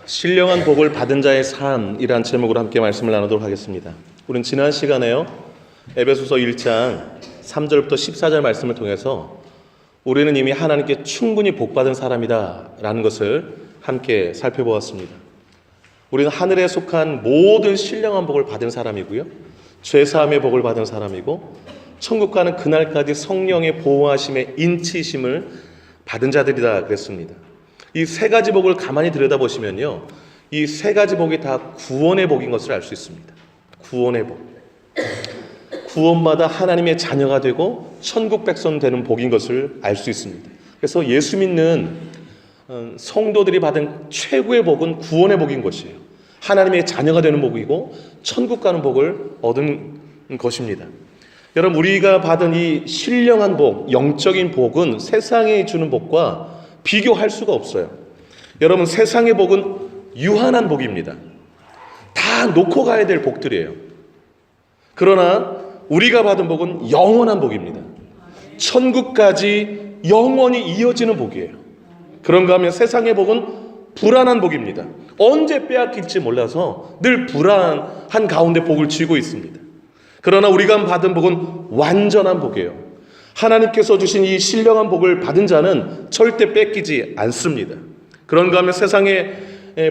신령한 복을 받은 자의 삶이란 제목으로 함께 말씀을 나누도록 하겠습니다. 우리는 지난 시간에요, 에베소서 1장 3절부터 14절 말씀을 통해서 우리는 이미 하나님께 충분히 복받은 사람이다 라는 것을 함께 살펴보았습니다. 우리는 하늘에 속한 모든 신령한 복을 받은 사람이고요, 죄사함의 복을 받은 사람이고, 천국 가는 그날까지 성령의 보호하심의 인치심을 받은 자들이다 그랬습니다. 이 세 가지 복을 가만히 들여다보시면요, 이 세 가지 복이 다 구원의 복인 것을 알 수 있습니다. 구원의 복. 구원받아 하나님의 자녀가 되고 천국 백성 되는 복인 것을 알 수 있습니다. 그래서 예수 믿는 성도들이 받은 최고의 복은 구원의 복인 것이에요. 하나님의 자녀가 되는 복이고 천국 가는 복을 얻은 것입니다. 여러분, 우리가 받은 이 신령한 복, 영적인 복은 세상이 주는 복과 비교할 수가 없어요. 여러분, 세상의 복은 유한한 복입니다. 다 놓고 가야 될 복들이에요. 그러나 우리가 받은 복은 영원한 복입니다. 천국까지 영원히 이어지는 복이에요. 그런가 하면 세상의 복은 불안한 복입니다. 언제 빼앗길지 몰라서 늘 불안한 가운데 복을 쥐고 있습니다. 그러나 우리가 받은 복은 완전한 복이에요. 하나님께서 주신 이 신령한 복을 받은 자는 절대 뺏기지 않습니다. 그런가 하면 세상의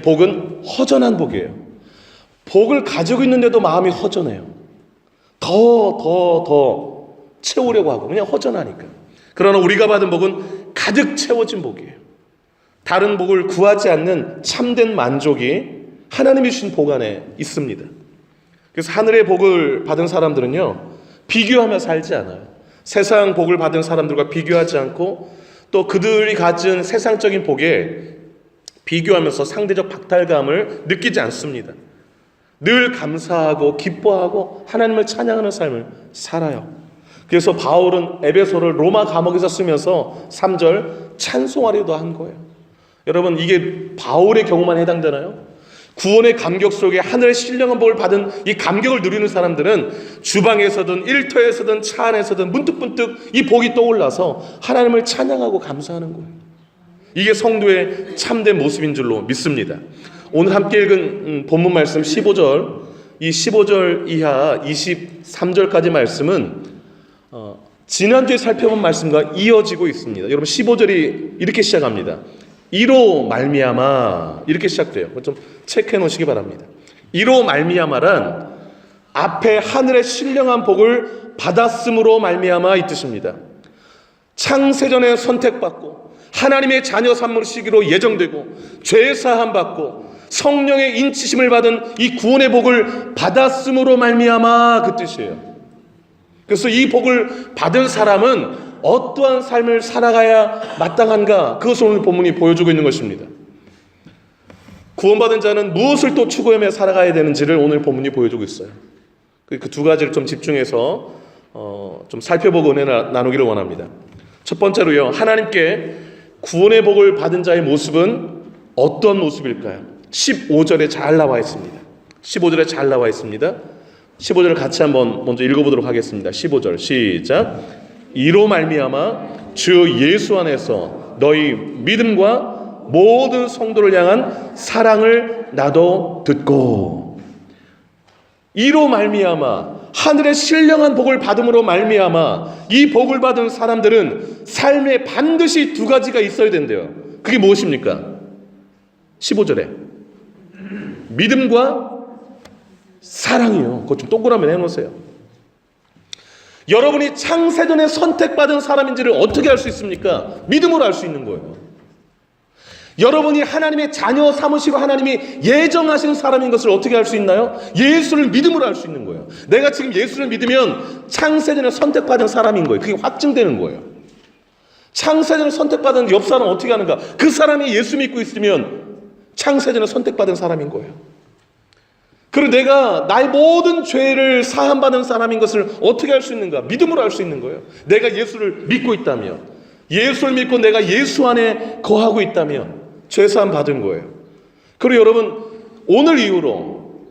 복은 허전한 복이에요. 복을 가지고 있는데도 마음이 허전해요. 더 채우려고 하고 그냥 허전하니까. 그러나 우리가 받은 복은 가득 채워진 복이에요. 다른 복을 구하지 않는 참된 만족이 하나님이 주신 복 안에 있습니다. 그래서 하늘의 복을 받은 사람들은요, 비교하며 살지 않아요. 세상 복을 받은 사람들과 비교하지 않고 또 그들이 가진 세상적인 복에 비교하면서 상대적 박탈감을 느끼지 않습니다. 늘 감사하고 기뻐하고 하나님을 찬양하는 삶을 살아요. 그래서 바울은 에베소를 로마 감옥에서 쓰면서 3절 찬송하려도 한 거예요. 여러분, 이게 바울의 경우만 해당되나요? 구원의 감격 속에 하늘의 신령한 복을 받은 이 감격을 누리는 사람들은 주방에서든 일터에서든 차 안에서든 문득문득 이 복이 떠올라서 하나님을 찬양하고 감사하는 거예요. 이게 성도의 참된 모습인 줄로 믿습니다. 오늘 함께 읽은 본문 말씀 15절, 이 15절 이하 23절까지 말씀은 지난주에 살펴본 말씀과 이어지고 있습니다. 여러분, 15절이 이렇게 시작합니다. 이로 말미암아, 이렇게 시작돼요. 좀 체크해 놓으시기 바랍니다. 이로 말미암아란 앞에 하늘의 신령한 복을 받았음으로 말미암아 이 뜻입니다. 창세전에 선택받고 하나님의 자녀 삼으시기로 예정되고 죄 사함 받고 성령의 인치심을 받은 이 구원의 복을 받았음으로 말미암아 그 뜻이에요. 그래서 이 복을 받은 사람은 어떠한 삶을 살아가야 마땅한가, 그것을 오늘 본문이 보여주고 있는 것입니다. 구원받은 자는 무엇을 또 추구하며 살아가야 되는지를 오늘 본문이 보여주고 있어요. 그 두 가지를 좀 집중해서 좀 살펴보고 은혜 나누기를 원합니다. 첫 번째로요, 하나님께 구원의 복을 받은 자의 모습은 어떤 모습일까요? 15절에 잘 나와 있습니다. 15절에 잘 나와 있습니다. 15절을 같이 한번 먼저 읽어보도록 하겠습니다. 15절 시작. 이로 말미암아 주 예수 안에서 너희 믿음과 모든 성도를 향한 사랑을 나도 듣고, 이로 말미암아 하늘의 신령한 복을 받음으로 말미암아 이 복을 받은 사람들은 삶에 반드시 두 가지가 있어야 된대요. 그게 무엇입니까? 15절에 믿음과 사랑이요. 그거 좀 동그라미 해놓으세요. 여러분이 창세전에 선택받은 사람인지를 어떻게 알 수 있습니까? 믿음으로 알 수 있는 거예요. 여러분이 하나님의 자녀 삼으시고 하나님이 예정하신 사람인 것을 어떻게 알 수 있나요? 예수를 믿음으로 알 수 있는 거예요. 내가 지금 예수를 믿으면 창세전에 선택받은 사람인 거예요. 그게 확증되는 거예요. 창세전에 선택받은 옆 사람은 어떻게 하는가? 그 사람이 예수 믿고 있으면 창세전에 선택받은 사람인 거예요. 그리고 내가 나의 모든 죄를 사함받은 사람인 것을 어떻게 알 수 있는가? 믿음으로 알 수 있는 거예요. 내가 예수를 믿고 있다면, 예수를 믿고 내가 예수 안에 거하고 있다면 죄사함 받은 거예요. 그리고 여러분, 오늘 이후로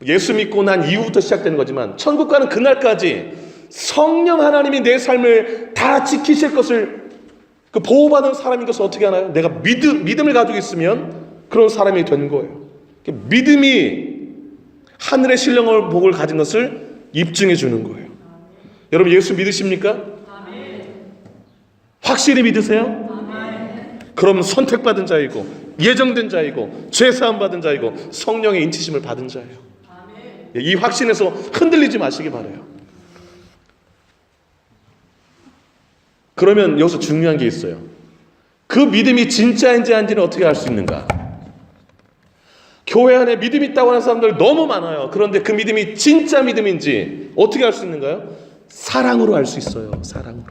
예수 믿고 난 이후부터 시작되는 거지만 천국 가는 그날까지 성령 하나님이 내 삶을 다 지키실 것을 그 보호받은 사람인 것을 어떻게 하나요? 내가 믿음을 가지고 있으면 그런 사람이 된 거예요. 믿음이 하늘의 신령한 복을 가진 것을 입증해 주는 거예요. 여러분 예수 믿으십니까? 확실히 믿으세요? 그럼 선택받은 자이고 예정된 자이고 죄사함 받은 자이고 성령의 인치심을 받은 자예요. 이 확신에서 흔들리지 마시기 바라요. 그러면 여기서 중요한 게 있어요. 그 믿음이 진짜인지 아닌지는 어떻게 알 수 있는가? 교회 안에 믿음 있다고 하는 사람들 너무 많아요. 그런데 그 믿음이 진짜 믿음인지 어떻게 알 수 있는가요? 사랑으로 알 수 있어요. 사랑으로.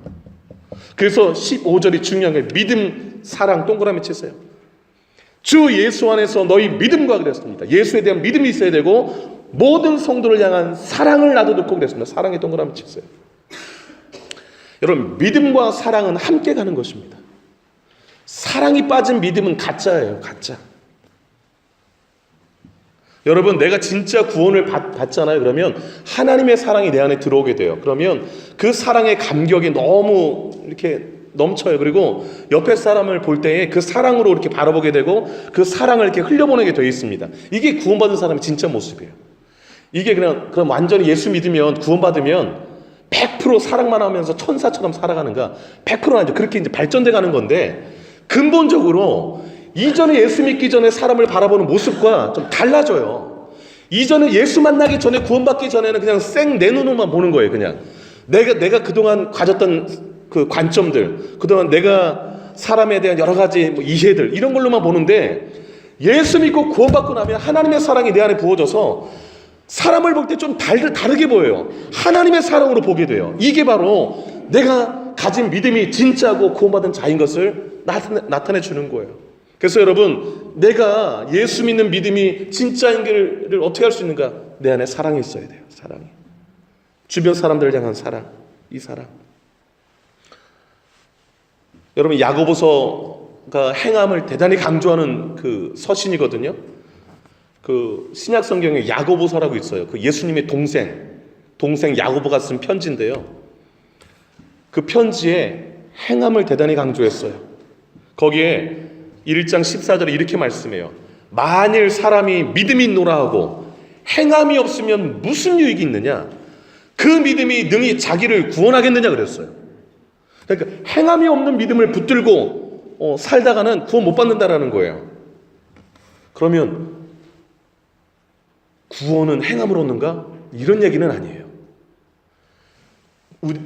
그래서 15절이 중요한 거예요. 믿음, 사랑 동그라미 치세요. 주 예수 안에서 너희 믿음과 그랬습니다. 예수에 대한 믿음이 있어야 되고 모든 성도를 향한 사랑을 놔둬놓고 그랬습니다. 사랑에 동그라미 치세요. 여러분 믿음과 사랑은 함께 가는 것입니다. 사랑이 빠진 믿음은 가짜예요. 가짜. 여러분 내가 진짜 구원을 받잖아요. 그러면 하나님의 사랑이 내 안에 들어오게 돼요. 그러면 그 사랑의 감격이 너무 이렇게 넘쳐요. 그리고 옆에 사람을 볼 때에 그 사랑으로 이렇게 바라보게 되고 그 사랑을 이렇게 흘려보내게 되어 있습니다. 이게 구원받은 사람의 진짜 모습이에요. 이게 그럼 완전히 예수 믿으면 구원받으면 100% 사랑만 하면서 천사처럼 살아가는가? 100%는 아니죠. 그렇게 이제 발전돼 가는 건데 근본적으로 이전에 예수 믿기 전에 사람을 바라보는 모습과 좀 달라져요. 이전에 예수 만나기 전에 구원받기 전에는 그냥 생 내 눈으로만 보는 거예요. 그냥 내가 그동안 가졌던 그 관점들, 그동안 내가 사람에 대한 여러 가지 이해들 이런 걸로만 보는데 예수 믿고 구원받고 나면 하나님의 사랑이 내 안에 부어져서 사람을 볼 때 좀 다르게 보여요. 하나님의 사랑으로 보게 돼요. 이게 바로 내가 가진 믿음이 진짜고 구원받은 자인 것을 나타내 주는 거예요. 그래서 여러분 내가 예수 믿는 믿음이 진짜인지를 어떻게 할 수 있는가? 내 안에 사랑이 있어야 돼요. 사랑이. 주변 사람들을 향한 사랑. 이 사랑. 여러분 야고보서가 행함을 대단히 강조하는 그 서신이거든요. 그 신약 성경에 야고보서라고 있어요. 그 예수님의 동생 야고보가 쓴 편지인데요. 그 편지에 행함을 대단히 강조했어요. 거기에 1장 14절에 이렇게 말씀해요. 만일 사람이 믿음이 있노라 하고 행함이 없으면 무슨 유익이 있느냐? 그 믿음이 능히 자기를 구원하겠느냐 그랬어요. 그러니까 행함이 없는 믿음을 붙들고 살다가는 구원 못 받는다라는 거예요. 그러면 구원은 행함으로 얻는가? 이런 얘기는 아니에요.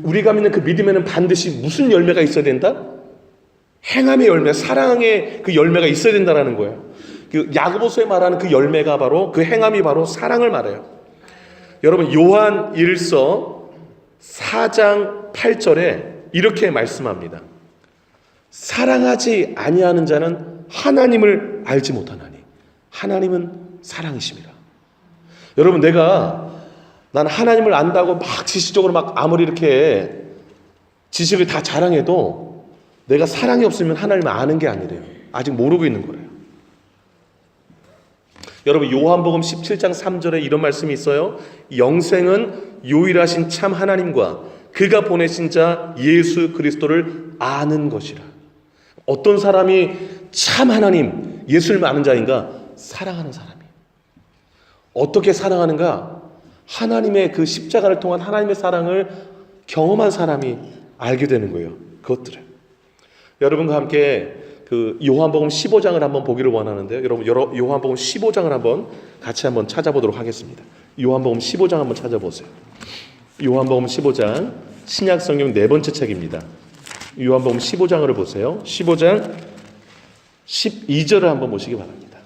우리가 믿는 그 믿음에는 반드시 무슨 열매가 있어야 된다? 행함의 열매, 사랑의 그 열매가 있어야 된다는 거예요. 그 야고보서에 말하는 그 열매가 바로 그 행함이 바로 사랑을 말해요. 여러분 요한 1서 4장 8절에 이렇게 말씀합니다. 사랑하지 아니하는 자는 하나님을 알지 못하나니 하나님은 사랑이심이라. 여러분 난 하나님을 안다고 막 지식적으로 막 아무리 이렇게 지식을 다 자랑해도 내가 사랑이 없으면 하나님을 아는 게 아니래요. 아직 모르고 있는 거래요. 여러분 요한복음 17장 3절에 이런 말씀이 있어요. 영생은 유일하신 참 하나님과 그가 보내신 자 예수 그리스도를 아는 것이라. 어떤 사람이 참 하나님 예수를 아는 자인가? 사랑하는 사람이. 어떻게 사랑하는가? 하나님의 그 십자가를 통한 하나님의 사랑을 경험한 사람이 알게 되는 거예요. 그것들을. 여러분과 함께 그 요한복음 15장을 한번 보기를 원하는데요. 여러분 요한복음 15장을 한번 같이 한번 찾아보도록 하겠습니다. 요한복음 15장 한번 찾아보세요. 요한복음 15장 신약성경 네 번째 책입니다. 요한복음 15장을 보세요. 15장 12절을 한번 보시기 바랍니다.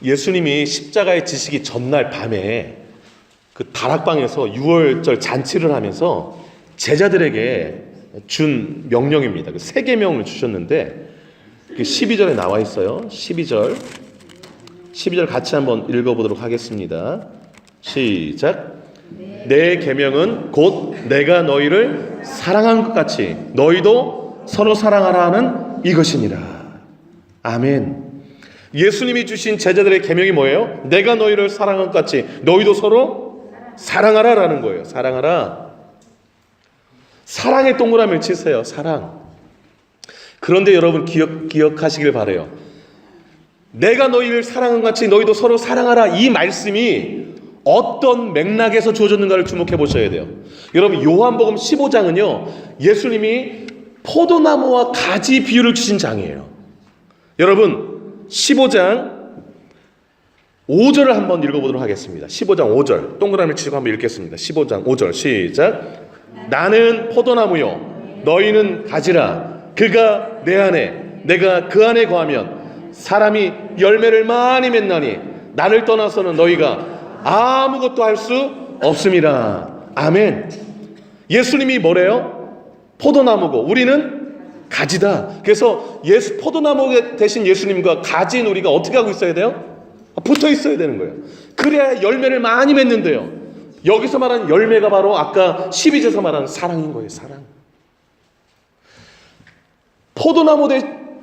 예수님이 십자가에 지시기 전날 밤에 그 다락방에서 유월절 잔치를 하면서 제자들에게 준 명령입니다. 그 세 계명을 주셨는데 12절에 나와 있어요. 12절 같이 한번 읽어보도록 하겠습니다. 시작. 내 계명은 곧 내가 너희를 사랑한 것 같이 너희도 서로 사랑하라 하는 이것이니라. 아멘. 예수님이 주신 제자들의 계명이 뭐예요? 내가 너희를 사랑한 것 같이 너희도 서로 사랑하라라는 거예요. 사랑하라. 사랑의 동그라미를 치세요. 사랑. 그런데 여러분 기억하시길 바라요. 내가 너희를 사랑한 같이 너희도 서로 사랑하라. 이 말씀이 어떤 맥락에서 주어졌는가를 주목해 보셔야 돼요. 여러분, 요한복음 15장은요 예수님이 포도나무와 가지 비유를 주신 장이에요. 여러분, 15장 5절을 한번 읽어보도록 하겠습니다. 15장 5절 동그라미 치고 한번 읽겠습니다. 15장 5절 시작. 나는 포도나무요 너희는 가지라. 그가 내 안에 내가 그 안에 거하면 사람이 열매를 많이 맺나니 나를 떠나서는 너희가 아무것도 할 수 없음이라. 아멘. 예수님이 뭐래요? 포도나무고 우리는 가지다. 그래서 포도나무 대신 예수님과 가지인 우리가 어떻게 하고 있어야 돼요? 붙어 있어야 되는 거예요. 그래야 열매를 많이 맺는데요. 여기서 말하는 열매가 바로 아까 12절에서 말하는 사랑인 거예요. 사랑. 포도나무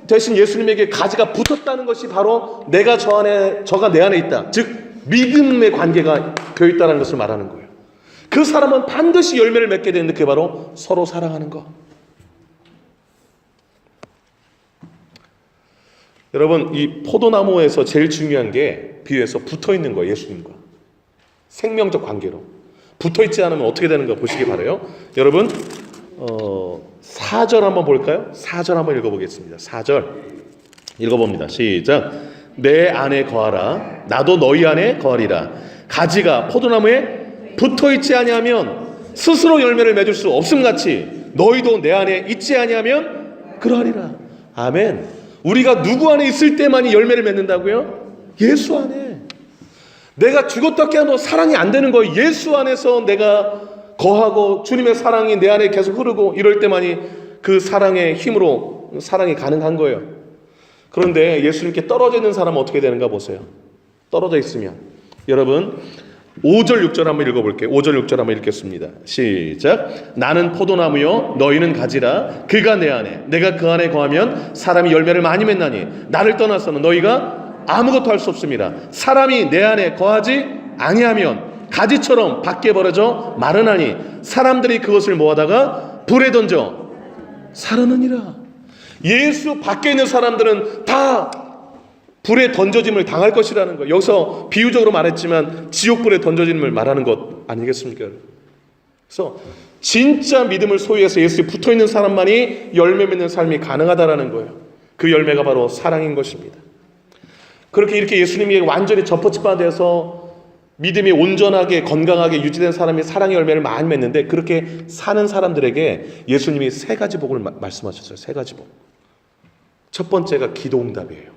대신 예수님에게 가지가 붙었다는 것이 바로 내가 저 안에, 저가 내 안에 있다. 즉 믿음의 관계가 되어 있다는 것을 말하는 거예요. 그 사람은 반드시 열매를 맺게 되는데 그게 바로 서로 사랑하는 것. 여러분, 이 포도나무에서 제일 중요한 게 비유에서 붙어있는 거예요. 예수님과 생명적 관계로 붙어있지 않으면 어떻게 되는가 보시기 바라요. 여러분, 4절 한번 볼까요? 4절 한번 읽어보겠습니다. 4절 읽어봅니다. 시작. 내 안에 거하라. 나도 너희 안에 거하리라. 가지가 포도나무에 붙어있지 아니하면 스스로 열매를 맺을 수 없음같이 너희도 내 안에 있지 아니하면 그러하리라. 아멘. 우리가 누구 안에 있을 때만이 열매를 맺는다고요? 예수 안에. 내가 죽었다 깨어나도 사랑이 안 되는 거예요. 예수 안에서 내가 거하고 주님의 사랑이 내 안에 계속 흐르고 이럴 때만이 그 사랑의 힘으로 사랑이 가능한 거예요. 그런데 예수님께 떨어져 있는 사람은 어떻게 되는가 보세요. 떨어져 있으면 여러분 5절 6절 한번 읽어볼게요. 5절 6절 한번 읽겠습니다. 시작. 나는 포도나무요 너희는 가지라. 그가 내 안에 내가 그 안에 거하면 사람이 열매를 많이 맺나니 나를 떠나서는 너희가 아무것도 할 수 없습니다. 사람이 내 안에 거하지 아니하면 가지처럼 밖에 버려져 마르나니 사람들이 그것을 모아다가 불에 던져 사르느니라. 예수 밖에 있는 사람들은 다 불에 던져짐을 당할 것이라는 거예요. 여기서 비유적으로 말했지만 지옥불에 던져짐을 말하는 것 아니겠습니까? 그래서 진짜 믿음을 소유해서 예수에 붙어있는 사람만이 열매 맺는 삶이 가능하다라는 거예요. 그 열매가 바로 사랑인 것입니다. 그렇게 이렇게 예수님이 완전히 접붙임받아서 믿음이 온전하게 건강하게 유지된 사람이 사랑의 열매를 많이 맺는데 그렇게 사는 사람들에게 예수님이 세 가지 복을 말씀하셨어요. 세 가지 복. 첫 번째가 기도응답이에요.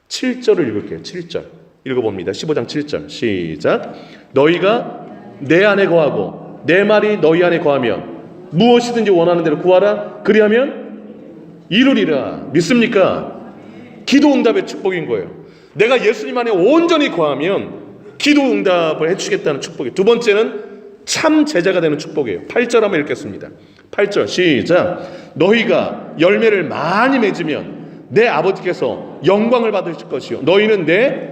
7절을 읽을게요. 7절 읽어봅니다. 15장 7절 시작. 너희가 내 안에 거하고 내 말이 너희 안에 거하면 무엇이든지 원하는 대로 구하라. 그리하면 이루리라. 믿습니까? 기도응답의 축복인 거예요. 내가 예수님 안에 온전히 거하면 기도응답을 해주겠다는 축복이에요. 두 번째는 참 제자가 되는 축복이에요. 8절 한번 읽겠습니다. 8절 시작. 너희가 열매를 많이 맺으면 내 아버지께서 영광을 받으실 것이요 너희는 내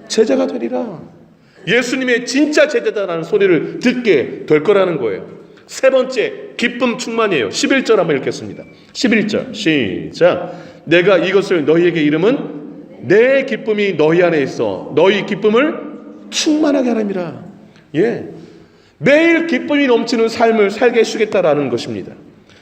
제자가 되리라. 예수님의 진짜 제자다라는 소리를 듣게 될 거라는 거예요. 세 번째 기쁨 충만이에요. 11절 한번 읽겠습니다. 11절 시작. 내가 이것을 너희에게 이름은 내 기쁨이 너희 안에 있어 너희 기쁨을 충만하게 하람이라. 예, 매일 기쁨이 넘치는 삶을 살게 해주겠다라는 것입니다.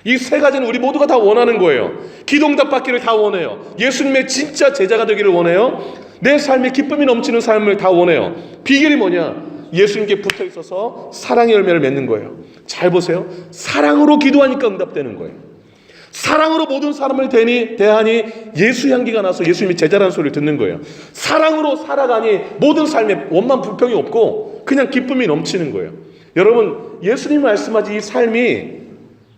이 세 가지는 우리 모두가 다 원하는 거예요. 기도응답 받기를 다 원해요. 예수님의 진짜 제자가 되기를 원해요. 내 삶에 기쁨이 넘치는 삶을 다 원해요. 비결이 뭐냐? 예수님께 붙어 있어서 사랑의 열매를 맺는 거예요. 잘 보세요. 사랑으로 기도하니까 응답되는 거예요. 사랑으로 모든 사람을 대하니 예수 향기가 나서 예수님이 제자라는 소리를 듣는 거예요. 사랑으로 살아가니 모든 삶에 원만 불평이 없고 그냥 기쁨이 넘치는 거예요. 여러분, 예수님이 말씀하신 이 삶이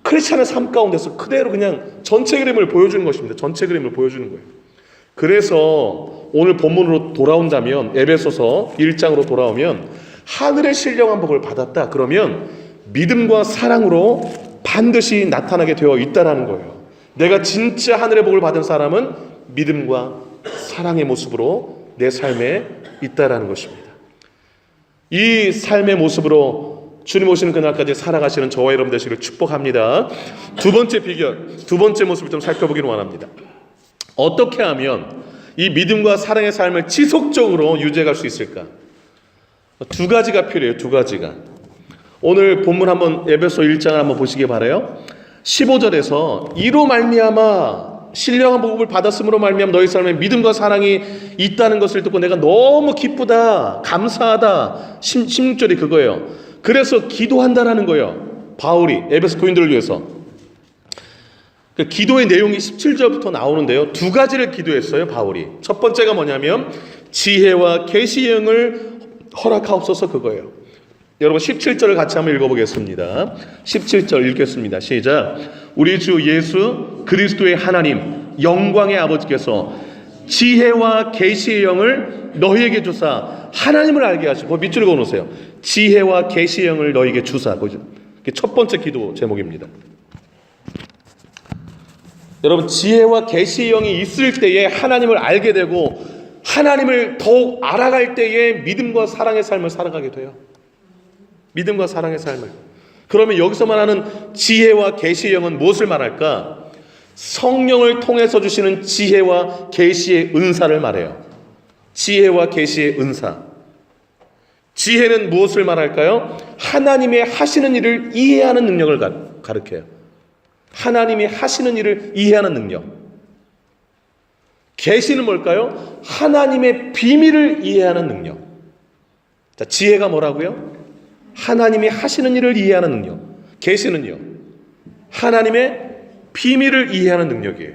크리스찬의 삶 가운데서 그대로 그냥 전체 그림을 보여주는 것입니다. 전체 그림을 보여주는 거예요. 그래서 오늘 본문으로 돌아온다면 에베소서 1장으로 돌아오면 하늘의 신령한 복을 받았다. 그러면 믿음과 사랑으로 반드시 나타나게 되어 있다는 거예요. 내가 진짜 하늘의 복을 받은 사람은 믿음과 사랑의 모습으로 내 삶에 있다는 것입니다. 이 삶의 모습으로 주님 오시는 그날까지 살아가시는 저와 여러분 되시기를 축복합니다. 두 번째 비결, 두 번째 모습을 좀 살펴보기를 원합니다. 어떻게 하면 이 믿음과 사랑의 삶을 지속적으로 유지해 갈 수 있을까? 두 가지가 필요해요. 두 가지가. 오늘 본문 한번 에베소 1장을 한번 보시기 바라요. 15절에서 이로 말미암아 신령한 복음을 받았음으로 말미암아 너희 삶에 믿음과 사랑이 있다는 것을 듣고 내가 너무 기쁘다, 감사하다. 16절이 그거예요. 그래서 기도한다라는 거예요. 바울이 에베소 교인들을 위해서. 그 기도의 내용이 17절부터 나오는데요. 두 가지를 기도했어요, 바울이. 첫 번째가 뭐냐면 지혜와 계시의 영을 허락하옵소서 그거예요. 여러분 17절을 같이 한번 읽어보겠습니다. 17절 읽겠습니다. 시작. 우리 주 예수 그리스도의 하나님 영광의 아버지께서 지혜와 계시의 영을 너희에게 주사 하나님을 알게 하시고 밑줄을 그어놓으세요. 지혜와 계시의 영을 너희에게 주사. 그게 첫 번째 기도 제목입니다. 여러분 지혜와 계시의 영이 있을 때에 하나님을 알게 되고 하나님을 더욱 알아갈 때에 믿음과 사랑의 삶을 살아가게 돼요. 믿음과 사랑의 삶을. 그러면 여기서 말하는 지혜와 계시의 영은 무엇을 말할까? 성령을 통해서 주시는 지혜와 계시의 은사를 말해요. 지혜와 계시의 은사. 지혜는 무엇을 말할까요? 하나님의 하시는 일을 이해하는 능력을 가르쳐요. 하나님이 하시는 일을 이해하는 능력. 계시는 뭘까요? 하나님의 비밀을 이해하는 능력. 자, 지혜가 뭐라고요? 하나님이 하시는 일을 이해하는 능력. 계시는요, 하나님의 비밀을 이해하는 능력이에요.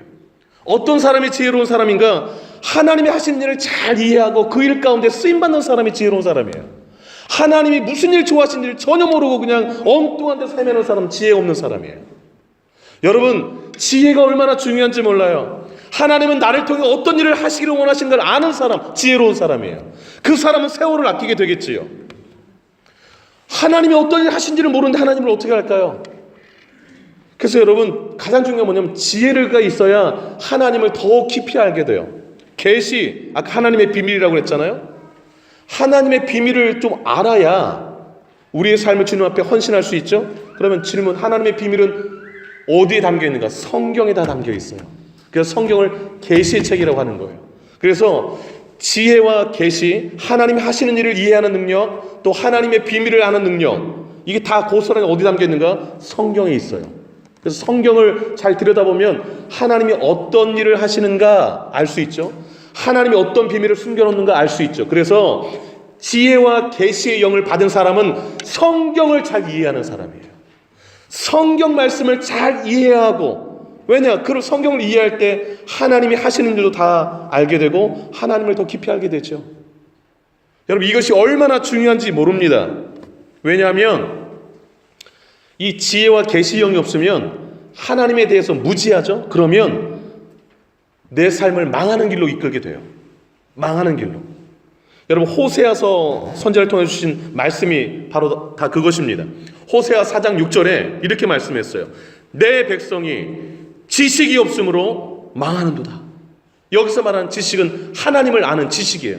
어떤 사람이 지혜로운 사람인가? 하나님이 하시는 일을 잘 이해하고 그 일 가운데 쓰임받는 사람이 지혜로운 사람이에요. 하나님이 무슨 일 좋아하시는지를 전혀 모르고 그냥 엉뚱한 데 헤매는 사람은 지혜 없는 사람이에요. 여러분 지혜가 얼마나 중요한지 몰라요. 하나님은 나를 통해 어떤 일을 하시기를 원하시는 걸 아는 사람, 지혜로운 사람이에요. 그 사람은 세월을 아끼게 되겠지요. 하나님이 어떤 일을 하신지를 모르는데 하나님을 어떻게 할까요? 그래서 여러분 가장 중요한 건 뭐냐면 지혜가 있어야 하나님을 더 깊이 알게 돼요. 계시, 아까 하나님의 비밀이라고 했잖아요. 하나님의 비밀을 좀 알아야 우리의 삶을 주님 앞에 헌신할 수 있죠. 그러면 질문, 하나님의 비밀은 어디에 담겨 있는가? 성경에 다 담겨 있어요. 그래서 성경을 계시의 책이라고 하는 거예요. 그래서 지혜와 계시, 하나님이 하시는 일을 이해하는 능력, 또 하나님의 비밀을 아는 능력, 이게 다 고스란히 어디 담겨 있는가? 성경에 있어요. 그래서 성경을 잘 들여다보면 하나님이 어떤 일을 하시는가 알 수 있죠. 하나님이 어떤 비밀을 숨겨놓는가 알 수 있죠. 그래서 지혜와 계시의 영을 받은 사람은 성경을 잘 이해하는 사람이에요. 성경 말씀을 잘 이해하고, 왜냐? 그 성경을 이해할 때 하나님이 하시는 일도 다 알게 되고 하나님을 더 깊이 알게 되죠. 여러분 이것이 얼마나 중요한지 모릅니다. 왜냐하면 이 지혜와 계시의 영이 없으면 하나님에 대해서 무지하죠. 그러면 내 삶을 망하는 길로 이끌게 돼요. 망하는 길로. 여러분 호세아서 선지자를 통해 주신 말씀이 바로 다 그것입니다. 호세아 4장 6절에 이렇게 말씀했어요. 내 백성이 지식이 없으므로 망하는도다. 여기서 말하는 지식은 하나님을 아는 지식이에요.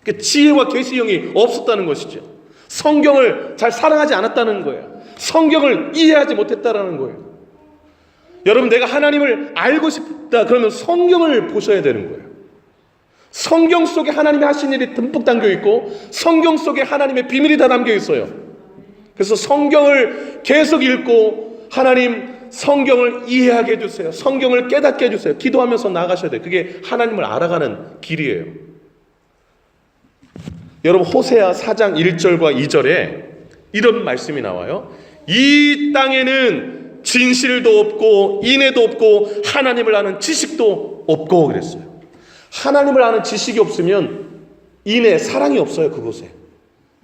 그러니까 지혜와 계시의 영이 없었다는 것이죠. 성경을 잘 사랑하지 않았다는 거예요. 성경을 이해하지 못했다라는 거예요. 여러분 내가 하나님을 알고 싶다 그러면 성경을 보셔야 되는 거예요. 성경 속에 하나님이 하신 일이 듬뿍 담겨 있고 성경 속에 하나님의 비밀이 다 담겨 있어요. 그래서 성경을 계속 읽고 하나님 성경을 이해하게 해주세요. 성경을 깨닫게 해주세요. 기도하면서 나아가셔야 돼요. 그게 하나님을 알아가는 길이에요. 여러분 호세아 4장 1절과 2절에 이런 말씀이 나와요. 이 땅에는 진실도 없고 인애도 없고 하나님을 아는 지식도 없고 그랬어요. 하나님을 아는 지식이 없으면 인애, 사랑이 없어요. 그곳에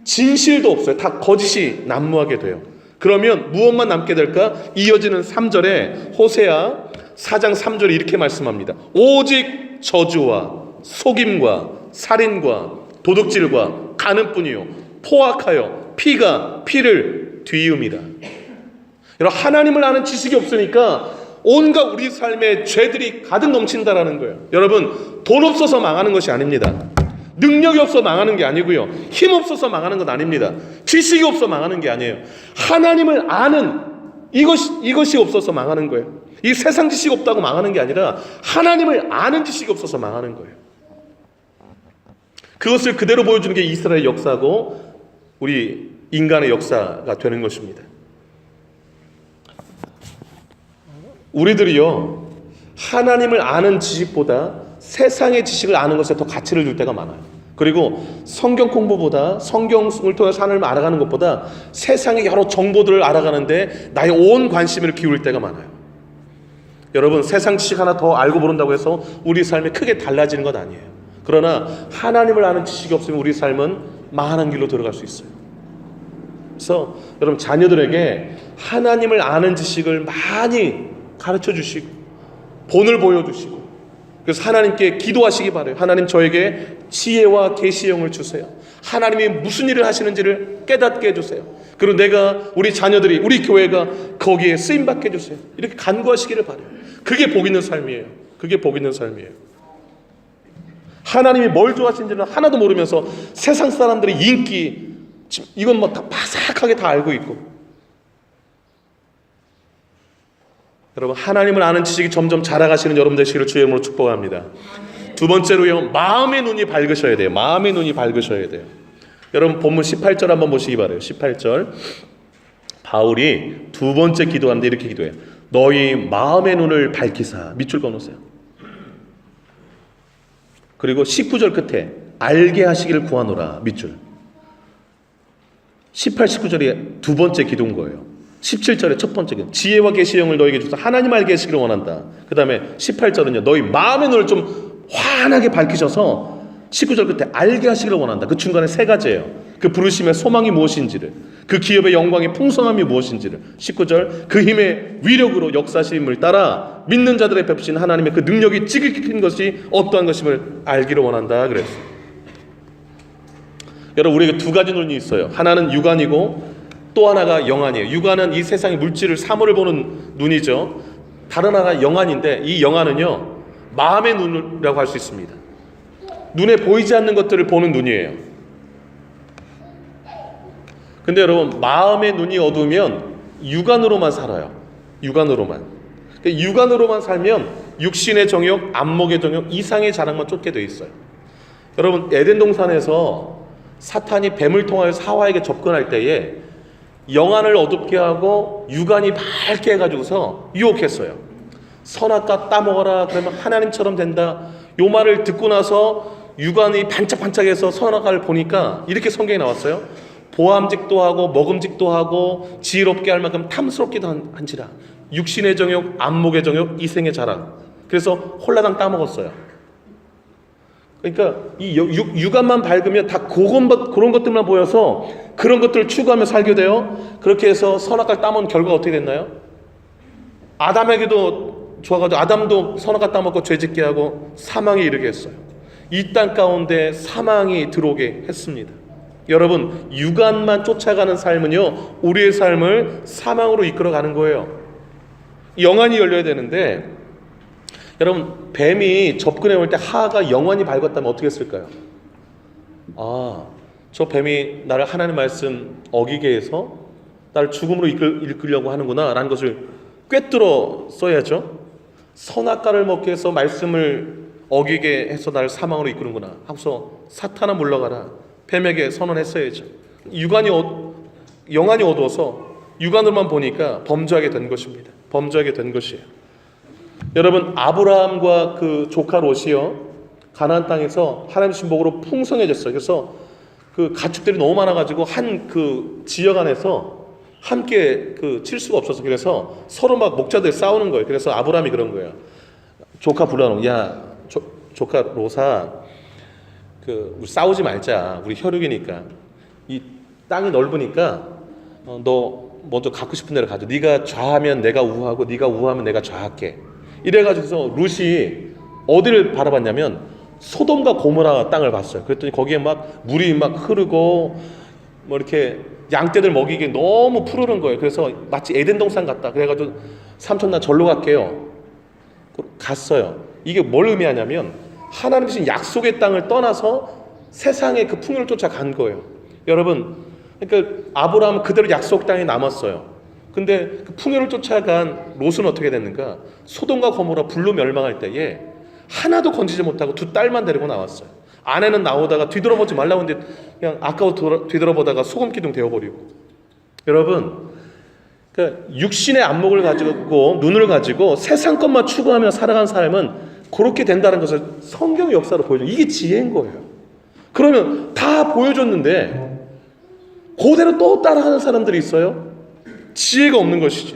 진실도 없어요. 다 거짓이 난무하게 돼요. 그러면 무엇만 남게 될까? 이어지는 3절에 호세아 4장 3절에 이렇게 말씀합니다. 오직 저주와 속임과 살인과 도둑질과 가는뿐이요 포악하여 피가 피를 뒤이음이라. 여러분 하나님을 아는 지식이 없으니까 온갖 우리 삶의 죄들이 가득 넘친다라는 거예요. 여러분 돈 없어서 망하는 것이 아닙니다. 능력이 없어 망하는 게 아니고요. 힘 없어서 망하는 건 아닙니다. 지식이 없어 망하는 게 아니에요. 하나님을 아는 이것이 없어서 망하는 거예요. 이 세상 지식 없다고 망하는 게 아니라 하나님을 아는 지식이 없어서 망하는 거예요. 그것을 그대로 보여주는 게 이스라엘 역사고 우리 인간의 역사가 되는 것입니다. 우리들이요, 하나님을 아는 지식보다 세상의 지식을 아는 것에 더 가치를 줄 때가 많아요. 그리고 성경 공부보다, 성경을 통해서 하나님을 알아가는 것보다 세상의 여러 정보들을 알아가는데 나의 온 관심을 기울일 때가 많아요. 여러분, 세상 지식 하나 더 알고 모른다고 해서 우리 삶이 크게 달라지는 건 아니에요. 그러나 하나님을 아는 지식이 없으면 우리 삶은 망하는 길로 들어갈 수 있어요. 그래서 여러분, 자녀들에게 하나님을 아는 지식을 많이 가르쳐 주시고 본을 보여주시고, 그래서 하나님께 기도하시기 바라요. 하나님, 저에게 지혜와 계시의 영을 주세요. 하나님이 무슨 일을 하시는지를 깨닫게 해주세요. 그리고 내가, 우리 자녀들이, 우리 교회가 거기에 쓰임받게 해주세요. 이렇게 간구하시기를 바라요. 그게 복 있는 삶이에요. 그게 복 있는 삶이에요. 하나님이 뭘 좋아하시는지는 하나도 모르면서 세상 사람들의 인기, 이건 뭐 다 바삭하게 다 알고 있고. 여러분, 하나님을 아는 지식이 점점 자라가시는 여러분 되시기를 주의 이름으로 축복합니다. 두 번째로요, 마음의 눈이 밝으셔야 돼요. 마음의 눈이 밝으셔야 돼요. 여러분, 본문 18절 한번 보시기 바라요. 18절. 바울이 두 번째 기도하는데 이렇게 기도해요. 너희 마음의 눈을 밝히사. 밑줄 그어놓으세요. 그리고 19절 끝에 알게 하시기를 구하노라. 밑줄. 18, 19절이 두 번째 기도인 거예요. 17절에 첫 번째 기도. 지혜와 계시의 영을 너에게 주사 하나님 알게 하시기를 원한다. 그 다음에 18절은요. 너희 마음의 눈을 좀 환하게 밝히셔서 19절 끝에 알게 하시기를 원한다. 그 중간에 세 가지예요. 그 부르심의 소망이 무엇인지를, 그 기업의 영광의 풍성함이 무엇인지를, 19절 그 힘의 위력으로 역사심을 따라 믿는 자들의 베푸신 하나님의 그 능력이 찌릿한 것이 어떠한 것임을 알기를 원한다 그랬어요. 여러분, 우리에게 두 가지 눈이 있어요. 하나는 육안이고 또 하나가 영안이에요. 육안은 이 세상의 물질을, 사물을 보는 눈이죠. 다른 하나가 영안인데, 이 영안은요 마음의 눈이라고 할 수 있습니다. 눈에 보이지 않는 것들을 보는 눈이에요. 근데 여러분, 마음의 눈이 어두우면 육안으로만 살아요. 육안으로만. 육안으로만 살면 육신의 정욕, 안목의 정욕, 이상의 자랑만 쫓게 돼 있어요. 여러분, 에덴 동산에서 사탄이 뱀을 통하여 하와에게 접근할 때에 영안을 어둡게 하고 육안이 밝게 해가지고서 유혹했어요. 선악과 따먹어라, 그러면 하나님처럼 된다. 요 말을 듣고 나서 육안이 반짝반짝해서 선악과를 보니까 이렇게 성경에 나왔어요. 보암직도 하고 먹음직도 하고 지혜롭게 할 만큼 탐스럽기도 한지라 육신의 정욕, 안목의 정욕, 이생의 자랑. 그래서 홀라당 따먹었어요. 그러니까 이 육안만 밝으면 다 그런 것들만 보여서 그런 것들을 추구하며 살게 돼요. 그렇게 해서 선악과를 따먹은 결과가 어떻게 됐나요? 아담에게도 좋아가지고 아담도 선악과 따먹고 죄짓게 하고 사망에 이르게 했어요. 이 땅 가운데 사망이 들어오게 했습니다. 여러분, 육안만 쫓아가는 삶은요 우리의 삶을 사망으로 이끌어가는 거예요. 영안이 열려야 되는데, 여러분, 뱀이 접근해 올 때 하가 영안이 밝았다면 어떻게 했을까요? 아, 저 뱀이 나를 하나님 말씀 어기게 해서 나를 죽음으로 이끌려고 하는구나 라는 것을 꿰뚫어 써야죠. 선악과를 먹게 해서 말씀을 어기게 해서 나를 사망으로 이끄는구나 하고서 사탄아 물러가라, 뱀에게 선언했어야죠. 영안이 어두워서 육안으로만 보니까 범죄하게 된 것입니다. 범죄하게 된 것이에요. 여러분, 아브라함과 그 조카 롯이요 가나안 땅에서 하나님 주신 복으로 풍성해졌어요. 그래서 그 가축들이 너무 많아가지고 한 그 지역 안에서 함께 칠 수가 없어서, 그래서 서로 막 목자들 싸우는 거예요. 그래서 아브라함이 그런 거예요. 조카 불러놓고, 야 조카 롯아, 우리 싸우지 말자. 우리 혈육이니까. 이 땅이 넓으니까 너 먼저 갖고 싶은 데를 가져. 네가 좌하면 내가 우하고 네가 우하면 내가 좌할게. 이래가지고서 룻이 어디를 바라봤냐면 소돔과 고모라 땅을 봤어요. 그랬더니 거기에 막 물이 막 흐르고 뭐 이렇게 양떼들 먹이기 너무 푸르른 거예요. 그래서 마치 에덴 동산 같다. 그래가지고 삼촌 나 절로 갈게요. 갔어요. 이게 뭘 의미하냐면 하나님 주신 약속의 땅을 떠나서 세상의 그 풍요를 쫓아간 거예요. 여러분, 그러니까 아브라함은 그대로 약속 땅에 남았어요. 근데 그 풍요를 쫓아간 롯은 어떻게 됐는가? 소돔과 고모라 불로 멸망할 때에 하나도 건지지 못하고 두 딸만 데리고 나왔어요. 아내는 나오다가 뒤돌아보지 말라고 했는데 그냥 아까워 뒤돌아보다가 소금 기둥 되어버리고. 여러분, 그러니까 육신의 안목을 가지고 눈을 가지고 세상 것만 추구하며 살아가는 삶은 그렇게 된다는 것을 성경 역사로 보여줘. 이게 지혜인 거예요. 그러면 다 보여줬는데 그대로 또 따라가는 사람들이 있어요. 지혜가 없는 것이죠.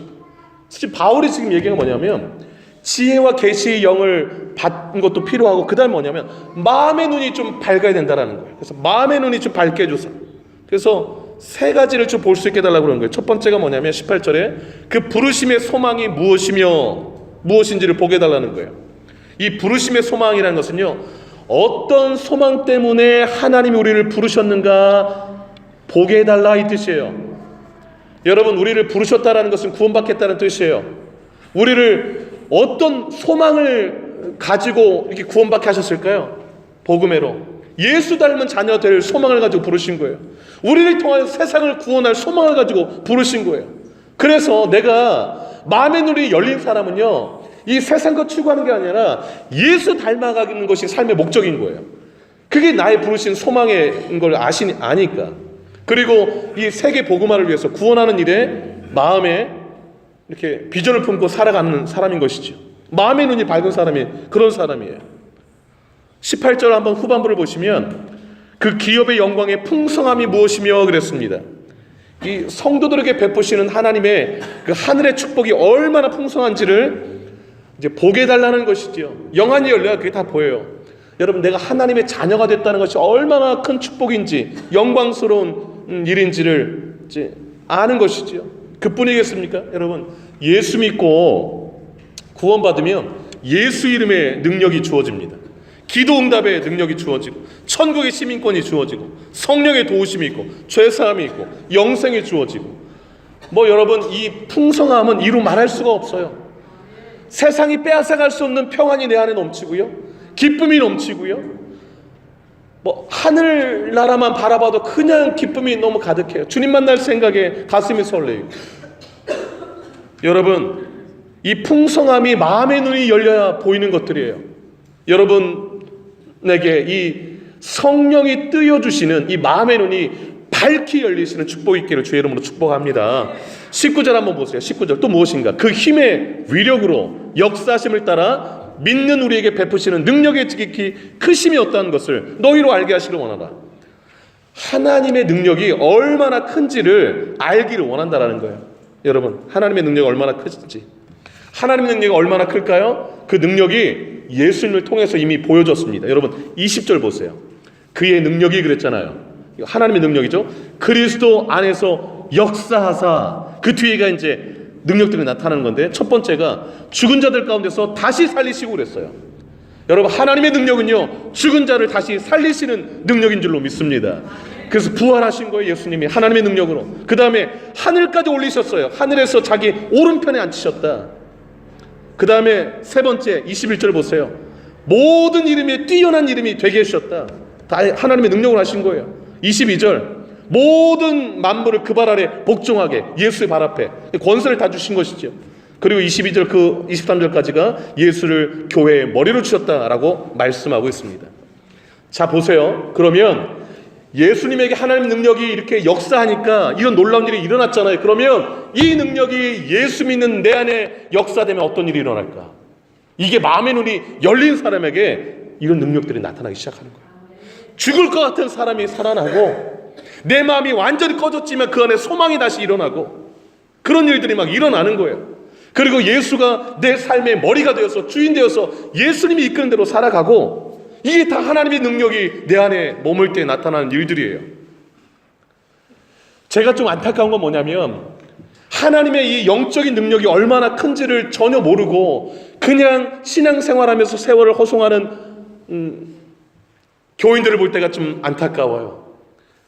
사실 바울이 지금 얘기가 뭐냐면 지혜와 계시의 영을 받는 것도 필요하고 그다음 뭐냐면 마음의 눈이 좀 밝아야 된다라는 거예요. 그래서 마음의 눈이 좀 밝게 해줘서 그래서 세 가지를 좀 볼 수 있게 해달라고 그러는 거예요. 첫 번째가 뭐냐면 18절에 그 부르심의 소망이 무엇인지를 보게 해달라는 거예요. 이 부르심의 소망이라는 것은요, 어떤 소망 때문에 하나님이 우리를 부르셨는가 보게 해달라 이 뜻이에요. 여러분, 우리를 부르셨다라는 것은 구원받겠다는 뜻이에요. 우리를 어떤 소망을 가지고 이렇게 구원받게 하셨을까요? 복음으로 예수 닮은 자녀 될 소망을 가지고 부르신 거예요. 우리를 통하여 세상을 구원할 소망을 가지고 부르신 거예요. 그래서 내가 마음의 눈이 열린 사람은요, 이 세상 것 추구하는 게 아니라 예수 닮아가는 것이 삶의 목적인 거예요. 그게 나의 부르신 소망인 걸 아니까. 그리고 이 세계 복음화를 위해서 구원하는 일에 마음에 이렇게 비전을 품고 살아가는 사람인 것이죠. 마음의 눈이 밝은 사람이 그런 사람이에요. 18절 한번 후반부를 보시면 그 기업의 영광의 풍성함이 무엇이며 그랬습니다. 이 성도들에게 베푸시는 하나님의 그 하늘의 축복이 얼마나 풍성한지를 이제 보게 해달라는 것이죠. 영안이 열려야 그게 다 보여요. 여러분, 내가 하나님의 자녀가 됐다는 것이 얼마나 큰 축복인지 영광스러운 일인지를 이제 아는 것이죠. 그뿐이겠습니까? 여러분, 예수 믿고 구원받으면 예수 이름의 능력이 주어집니다. 기도 응답의 능력이 주어지고 천국의 시민권이 주어지고 성령의 도우심이 있고 죄사함이 있고 영생이 주어지고 여러분, 이 풍성함은 이루 말할 수가 없어요. 세상이 빼앗아갈 수 없는 평안이 내 안에 넘치고요, 기쁨이 넘치고요, 하늘나라만 바라봐도 그냥 기쁨이 너무 가득해요. 주님 만날 생각에 가슴이 설레요. 여러분, 이 풍성함이 마음의 눈이 열려야 보이는 것들이에요. 여러분에게 이 성령이 뜨여주시는 이 마음의 눈이 밝히 열리시는 축복이 있기를 주의 이름으로 축복합니다. 19절 한번 보세요. 19절 또 무엇인가? 그 힘의 위력으로 역사심을 따라 믿는 우리에게 베푸시는 능력의 지극히 크심이 없다는 것을 너희로 알게 하시길 원하라. 하나님의 능력이 얼마나 큰지를 알기를 원한다라는 거예요. 여러분, 하나님의 능력이 얼마나 크신지, 하나님의 능력이 얼마나 클까요? 그 능력이 예수님을 통해서 이미 보여졌습니다. 여러분, 20절 보세요. 그의 능력이 그랬잖아요. 하나님의 능력이죠. 그리스도 안에서 역사하사, 그 뒤에가 이제 능력들이 나타나는 건데, 첫 번째가 죽은 자들 가운데서 다시 살리시고 그랬어요. 여러분, 하나님의 능력은요, 죽은 자를 다시 살리시는 능력인 줄로 믿습니다. 그래서 부활하신 거예요, 예수님이 하나님의 능력으로. 그 다음에 하늘까지 올리셨어요. 하늘에서 자기 오른편에 앉히셨다. 그 다음에 세 번째 21절 보세요. 모든 이름에 뛰어난 이름이 되게 하셨다. 다 하나님의 능력으로 하신 거예요. 22절 모든 만물을 그 발 아래 복종하게, 예수의 발 앞에 권세를 다 주신 것이죠. 그리고 22절 23절까지가 예수를 교회의 머리로 주셨다라고 말씀하고 있습니다. 자, 보세요. 그러면 예수님에게 하나님 능력이 이렇게 역사하니까 이런 놀라운 일이 일어났잖아요. 그러면 이 능력이 예수 믿는 내 안에 역사되면 어떤 일이 일어날까? 이게 마음의 눈이 열린 사람에게 이런 능력들이 나타나기 시작하는 거예요. 죽을 것 같은 사람이 살아나고, 내 마음이 완전히 꺼졌지만 그 안에 소망이 다시 일어나고, 그런 일들이 막 일어나는 거예요. 그리고 예수가 내 삶의 머리가 되어서, 주인 되어서 예수님이 이끄는 대로 살아가고, 이게 다 하나님의 능력이 내 안에 머물 때 나타나는 일들이에요. 제가 좀 안타까운 건 뭐냐면, 하나님의 이 영적인 능력이 얼마나 큰지를 전혀 모르고 그냥 신앙생활하면서 세월을 허송하는 교인들을 볼 때가 좀 안타까워요.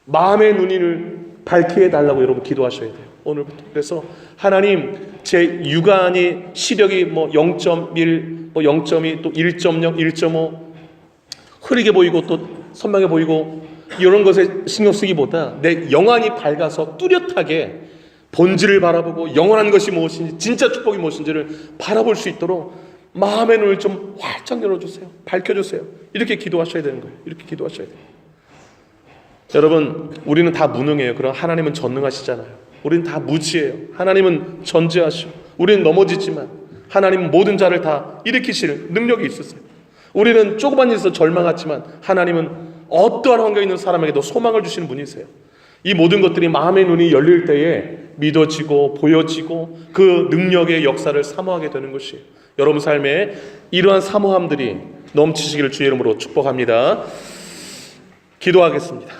마음의 눈을 밝게 해달라고 여러분 기도하셔야 돼요, 오늘부터. 그래서 하나님, 제 육안이 시력이 0.1, 0.2, 또 1.0, 1.5 흐리게 보이고 또 선명해 보이고 이런 것에 신경 쓰기보다 내 영안이 밝아서 뚜렷하게 본질을 바라보고 영원한 것이 무엇인지, 진짜 축복이 무엇인지를 바라볼 수 있도록 마음의 눈을 좀 활짝 열어주세요. 밝혀주세요. 이렇게 기도하셔야 되는 거예요. 이렇게 기도하셔야 돼요. 여러분, 우리는 다 무능해요. 그럼 하나님은 전능하시잖아요. 우리는 다 무지해요. 하나님은 전지하시오. 우리는 넘어지지만 하나님은 모든 자를 다 일으키실 능력이 있으세요. 우리는 조그만 일에서 절망하지만 하나님은 어떠한 환경에 있는 사람에게도 소망을 주시는 분이세요. 이 모든 것들이 마음의 눈이 열릴 때에 믿어지고 보여지고 그 능력의 역사를 사모하게 되는 것이에요. 여러분 삶에 이러한 사모함들이 넘치시기를 주의 이름으로 축복합니다. 기도하겠습니다.